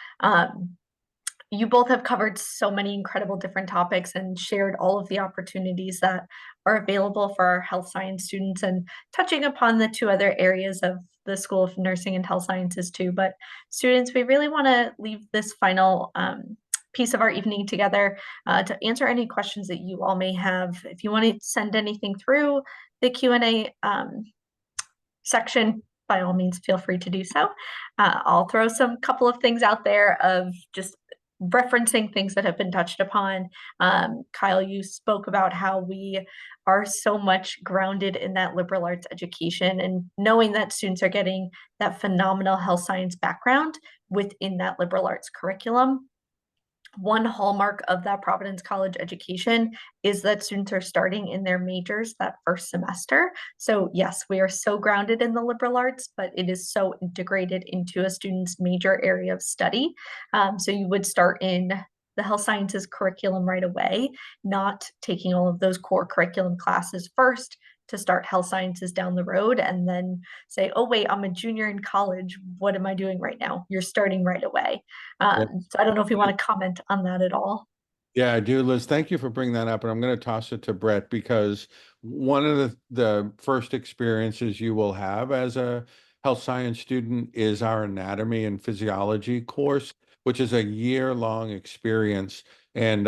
You both have covered so many incredible different topics and shared all of the opportunities that are available for our health science students and touching upon the two other areas of the School of Nursing and Health Sciences too. But students, we really want to leave this final piece of our evening together to answer any questions that you all may have. If you want to send anything through the Q&A section, by all means, feel free to do so. I'll throw some couple of things out there of just referencing things that have been touched upon. Kyle, you spoke about how we are so much grounded in that liberal arts education and knowing that students are getting that phenomenal health science background within that liberal arts curriculum. One hallmark of that Providence College education is that students are starting in their majors that first semester. So yes, we are so grounded in the liberal arts, but it is so integrated into a student's major area of study. So you would start in the health sciences curriculum right away, not taking all of those core curriculum classes first to start health sciences down the road and then say, oh, wait, I'm a junior in college. What am I doing right now? You're starting right away. So I don't know if you want to comment on that at all. Yeah, I do, Liz. Thank you for bringing that up. And I'm going to toss it to Brett because one of the first experiences you will have as a health science student is our anatomy and physiology course, which is a year-long experience. And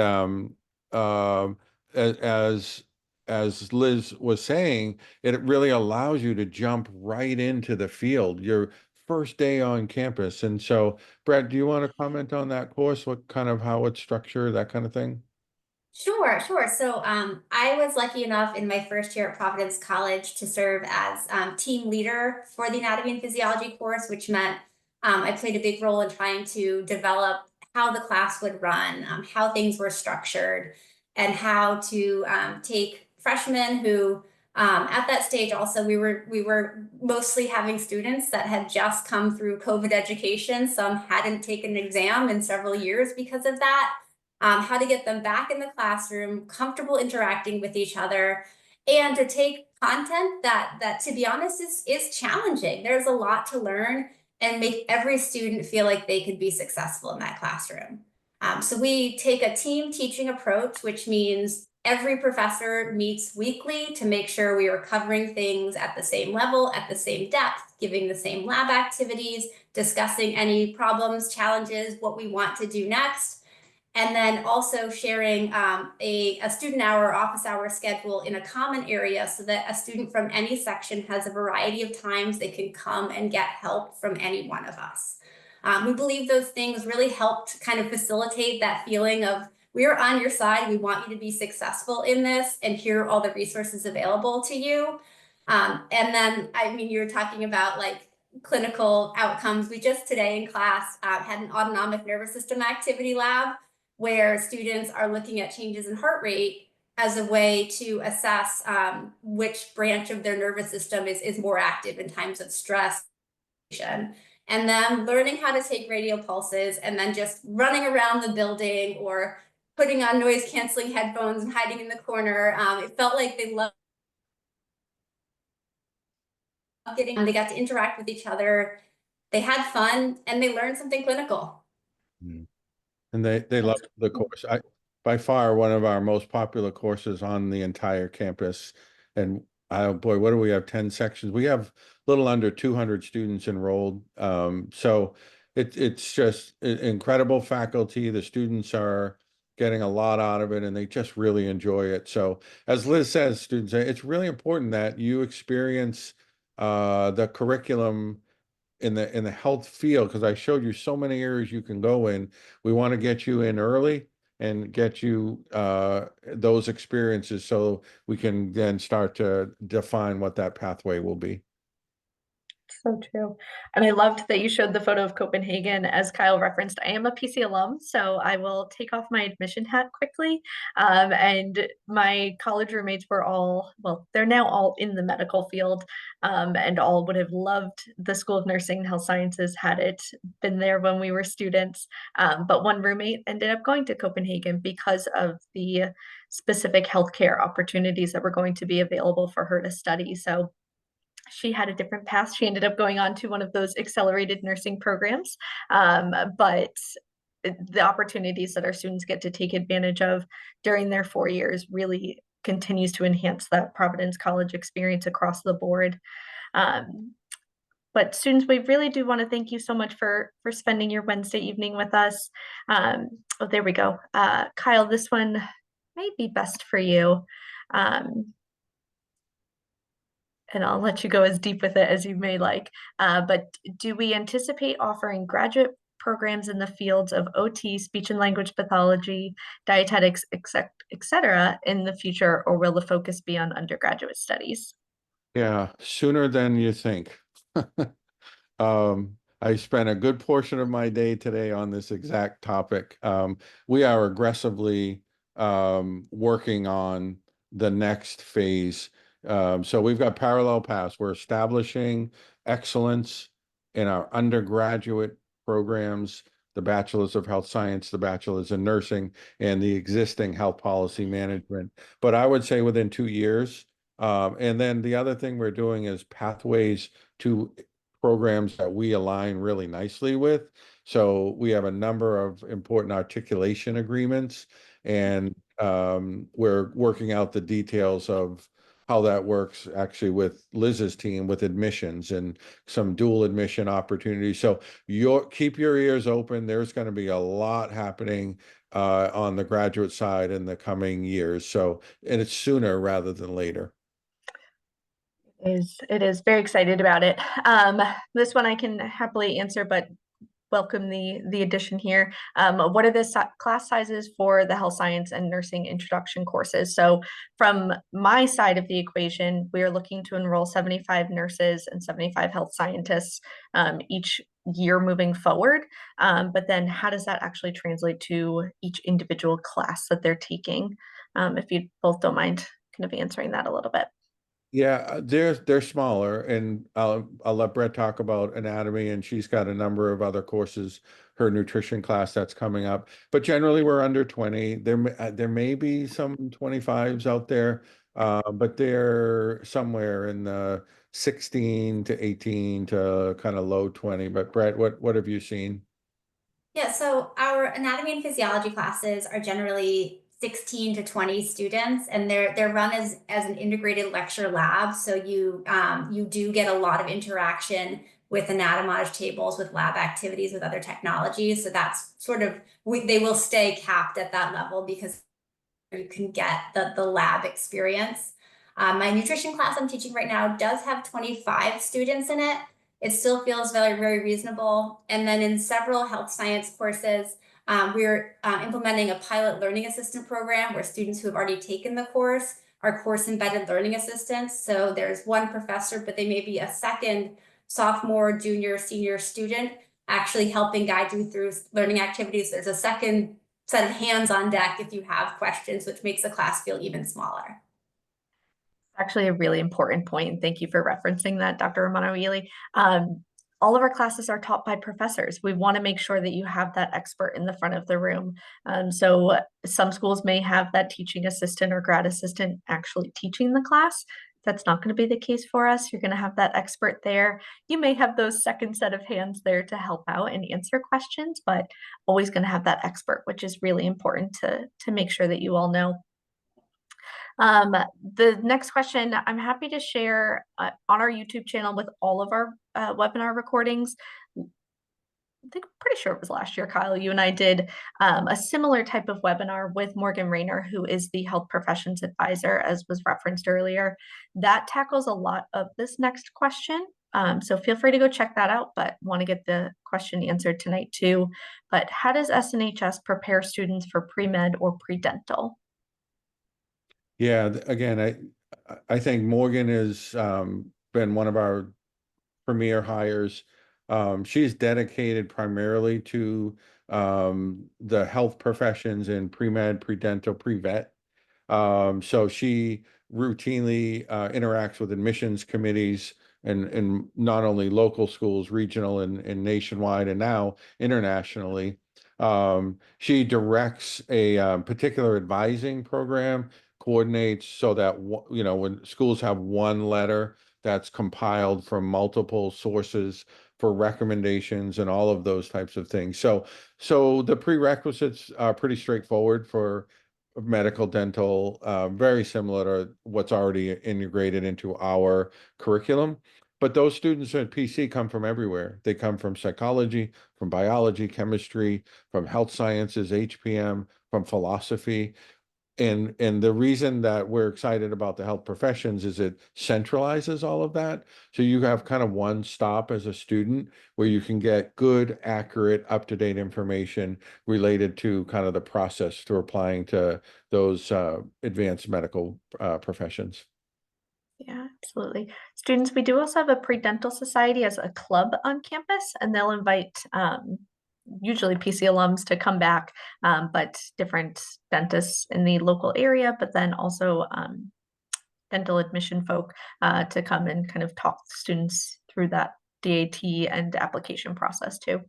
as as Liz was saying, it really allows you to jump right into the field. Your first day on campus. And so Brett, do you want to comment on that course? What kind of how it's structured, that kind of thing? Sure, sure. So I was lucky enough in my first year at Providence College to serve as team leader for the anatomy and physiology course, which meant I played a big role in trying to develop how the class would run, how things were structured, and how to take freshmen who at that stage also we were mostly having students that had just come through COVID education. Some hadn't taken an exam in several years because of that. How to get them back in the classroom, comfortable interacting with each other, and to take content that to be honest is challenging. There's a lot to learn and make every student feel like they could be successful in that classroom. So we take a team teaching approach, which means every professor meets weekly to make sure we are covering things at the same level, at the same depth, giving the same lab activities, discussing any problems, challenges, what we want to do next, and then also sharing a student hour or office hour schedule in a common area so that a student from any section has a variety of times they can come and get help from any one of us. We believe those things really helped kind of facilitate that feeling of we are on your side, we want you to be successful in this, and here are all the resources available to you. And then, I mean, you're talking about like clinical outcomes. We just today in class had an autonomic nervous system activity lab where students are looking at changes in heart rate as a way to assess which branch of their nervous system is more active in times of stress. And then learning how to take radio pulses and then just running around the building or putting on noise canceling headphones and hiding in the corner. It felt like they loved they got to interact with each other. They had fun and they learned something clinical. Mm. And they love the course. By far one of our most popular courses on the entire campus. And boy, what do we have? 10 sections. We have a little under 200 students enrolled. So it's just incredible faculty. The students are getting a lot out of it and they just really enjoy it. So as Liz says, students, it's really important that you experience the curriculum in the health field, because I showed you so many areas you can go in. We want to get you in early and get you those experiences so we can then start to define what that pathway will be. So true. And I loved that you showed the photo of Copenhagen. As Kyle referenced, I am a PC alum, so I will take off my admission hat quickly. And my college roommates were all, well, they're now all in the medical field, and all would have loved the School of Nursing and Health Sciences had it been there when we were students. But one roommate ended up going to Copenhagen because of the specific healthcare opportunities that were going to be available for her to study. So she had a different path. She ended up going on to one of those accelerated nursing programs. But the opportunities that our students get to take advantage of during their 4 years really continues to enhance that Providence College experience across the board. But students, we really do want to thank you so much for spending your Wednesday evening with us. Oh, there we go. Kyle, this one may be best for you. And I'll let you go as deep with it as you may like. But do we anticipate offering graduate programs in the fields of OT, speech and language pathology, dietetics, etc. in the future, or will the focus be on undergraduate studies? Yeah, sooner than you think. I spent a good portion of my day today on this exact topic. We are aggressively working on the next phase. So we've got parallel paths. We're establishing excellence in our undergraduate programs, the Bachelor's of Health Science, the Bachelor's in Nursing, and the existing health policy management. But I would say within 2 years. And then the other thing we're doing is pathways to programs that we align really nicely with. So we have a number of important articulation agreements, and we're working out the details of how that works actually with Liz's team with admissions and some dual admission opportunities. So keep your ears open. There's going to be a lot happening on the graduate side in the coming years. So, and it's sooner rather than later. It is very excited about it. This one I can happily answer, but welcome the addition here. What are the class sizes for the health science and nursing introduction courses? So from my side of the equation, we are looking to enroll 75 nurses and 75 health scientists each year moving forward. But then how does that actually translate to each individual class that they're taking? If you both don't mind kind of answering that a little bit. Yeah, they're smaller, and I'll let Brett talk about anatomy, and she's got a number of other courses, her nutrition class that's coming up. But generally, we're under 20. There may be some 25s out there, but they're somewhere in the 16 to 18 to kind of low 20. But Brett, what have you seen? Yeah, so our anatomy and physiology classes are generally 16 to 20 students, and they're run as an integrated lecture lab. So you do get a lot of interaction with anatomage tables, with lab activities, with other technologies. So that's sort of they will stay capped at that level because you can get the lab experience. My nutrition class I'm teaching right now does have 25 students in it. It still feels very, very reasonable. And then in several health science courses, we're implementing a pilot learning assistant program where students who have already taken the course are course embedded learning assistants. So there's one professor, but they may be a second sophomore, junior, senior student actually helping guide you through learning activities. There's a second set of hands on deck if you have questions, which makes the class feel even smaller. Actually a really important point. Thank you for referencing that, Dr. Romano Ely. All of our classes are taught by professors. We want to make sure that you have that expert in the front of the room. So some schools may have that teaching assistant or grad assistant actually teaching the class. That's not going to be the case for us. You're going to have that expert there. You may have those second set of hands there to help out and answer questions, but always going to have that expert, which is really important to make sure that you all know. The next question I'm happy to share on our YouTube channel with all of our webinar recordings. I think I'm pretty sure it was last year, Kyle, you and I did a similar type of webinar with Morgan Rayner, who is the health professions advisor, as was referenced earlier. That tackles a lot of this next question. So feel free to go check that out, but want to get the question answered tonight too. But how does SNHS prepare students for pre-med or pre-dental? Yeah, again, I think Morgan has been one of our premier hires. She's dedicated primarily to the health professions in pre-med, pre-dental, pre-vet. So she routinely interacts with admissions committees and not only local schools, regional and nationwide, and now internationally. She directs a particular advising program, coordinates so that when schools have one letter that's compiled from multiple sources for recommendations and all of those types of things. So the prerequisites are pretty straightforward for medical, dental, very similar to what's already integrated into our curriculum. But those students at PC come from everywhere. They come from psychology, from biology, chemistry, from health sciences, HPM, from philosophy. And the reason that we're excited about the health professions is it centralizes all of that. So you have kind of one stop as a student where you can get good, accurate, up-to-date information related to kind of the process through applying to those advanced medical professions. Yeah, absolutely. Students, we do also have a pre-dental society as a club on campus, and they'll invite usually PC alums to come back, but different dentists in the local area, but then also dental admission folk to come and kind of talk students through that DAT and application process too.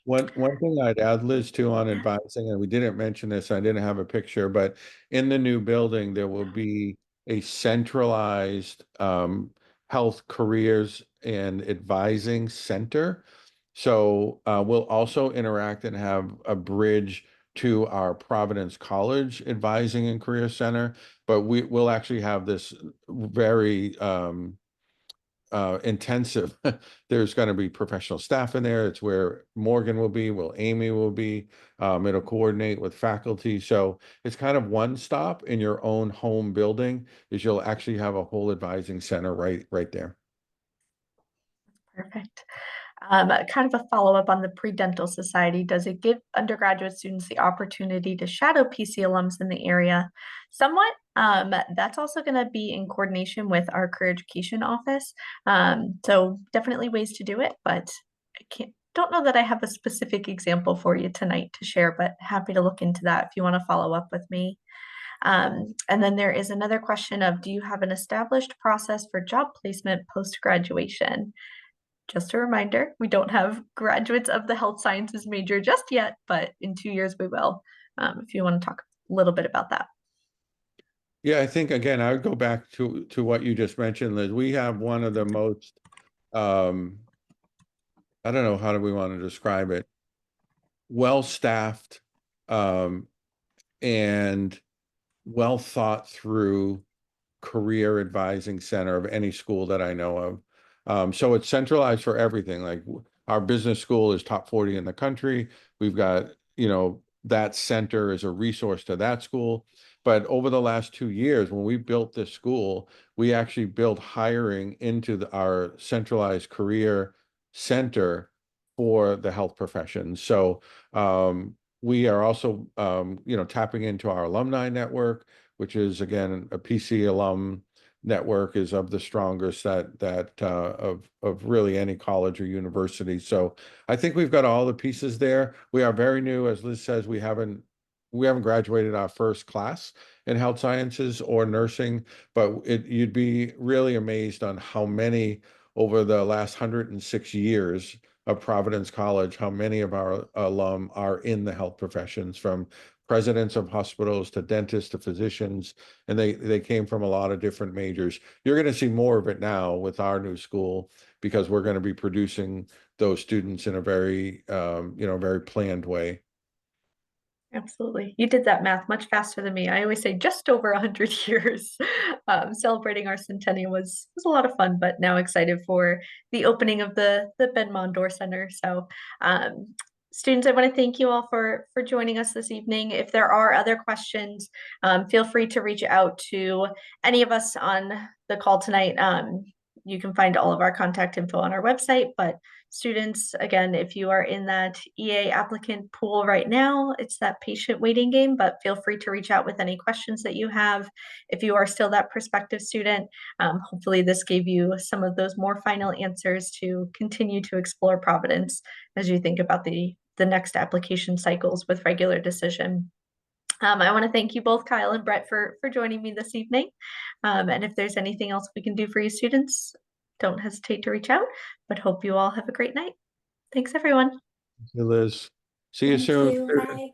One thing I'd add, Liz, too, on advising, and we didn't mention this, I didn't have a picture, but in the new building, there will be a centralized health careers and advising center. So we'll also interact and have a bridge to our Providence College Advising and Career Center, but we'll actually have this very intensive. There's going to be professional staff in there. It's where Morgan will be, Amy will be. It'll coordinate with faculty. So it's kind of one stop in your own home building is you'll actually have a whole advising center right there. Perfect. Kind of a follow-up on the pre-dental society. Does it give undergraduate students the opportunity to shadow PC alums in the area? Somewhat. That's also going to be in coordination with our career education office. So definitely ways to do it, but don't know that I have a specific example for you tonight to share, but happy to look into that if you want to follow up with me. And then there is another question of, do you have an established process for job placement post-graduation? Just a reminder, we don't have graduates of the health sciences major just yet, but in 2 years we will, if you want to talk a little bit about that. Yeah, I think, again, I would go back to what you just mentioned, Liz. We have one of the most, I don't know, how do we want to describe it? Well-staffed and well thought through career advising center of any school that I know of. So it's centralized for everything. Like our business school is top 40 in the country. We've got, that center is a resource to that school. But over the last 2 years, when we built this school, we actually built hiring into our centralized career center for the health professions. So we are also, tapping into our alumni network, which is, again, a PC alum network is of the strongest of really any college or university. So I think we've got all the pieces there. We are very new, as Liz says. We haven't graduated our first class in health sciences or nursing, but you'd be really amazed on how many over the last 106 years of Providence College, how many of our alum are in the health professions, from presidents of hospitals to dentists to physicians, and they came from a lot of different majors. You're going to see more of it now with our new school because we're going to be producing those students in a very very planned way. Absolutely. You did that math much faster than me. I always say just over 100 years. Celebrating our centennial was a lot of fun, but now excited for the opening of the Ben Mondor Center. So students, I want to thank you all for joining us this evening. If there are other questions, feel free to reach out to any of us on the call tonight. You can find all of our contact info on our website, but students, again, if you are in that EA applicant pool right now, it's that patient waiting game, but feel free to reach out with any questions that you have. If you are still that prospective student, hopefully this gave you some of those more final answers to continue to explore Providence as you think about the next application cycles with regular decision. I want to thank you both, Kyle and Brett, for joining me this evening. And if there's anything else we can do for you students, don't hesitate to reach out, but hope you all have a great night. Thanks, everyone. Liz. See you Thank soon. you. Bye.